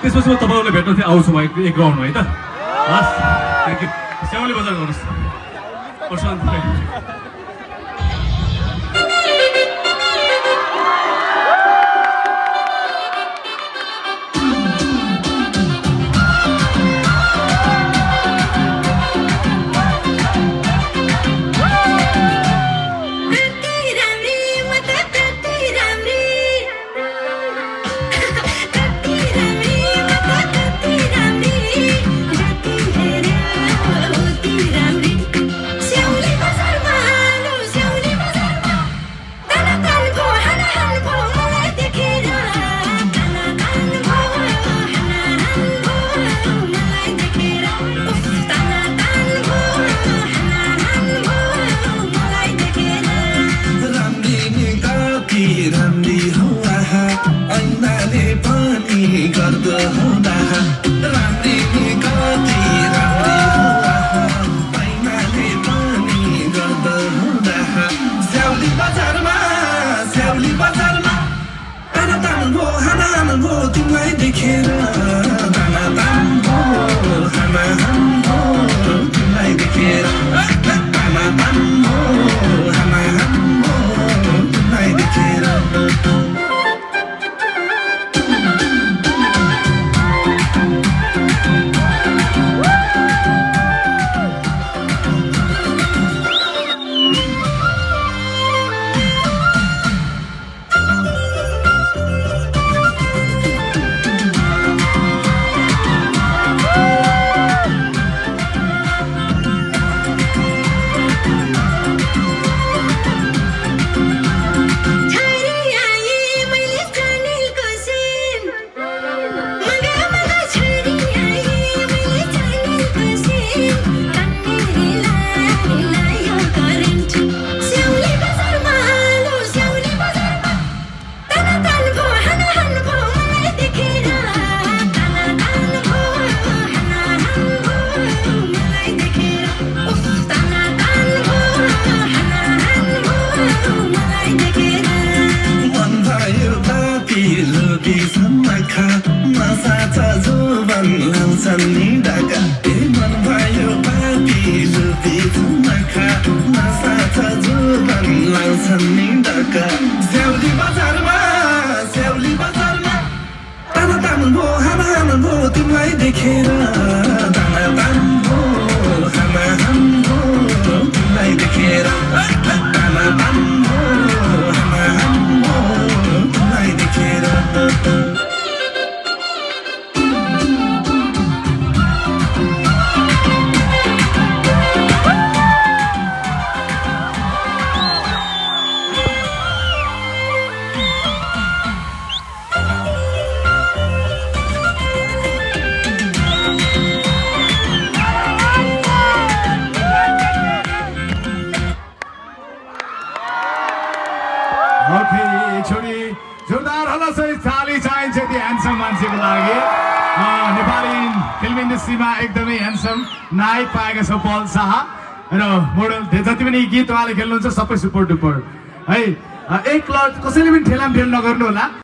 त्यसपछि म तपाईँहरूले भेट्न चाहिँ आउँछु म एक राउन्ड है त हस् थ्याङ्क यू स्याउली बजार गर्नुहोस् प्रशान्त एकदमै ह्यान्डसम नायक पाएका छौँ पल शाह र मोडल जति पनि गीत उहाँले खेल्नुहुन्छ सबै सुपर डुपर है। एक कसैले पनि ठेलाम फेल नगर्नु होला।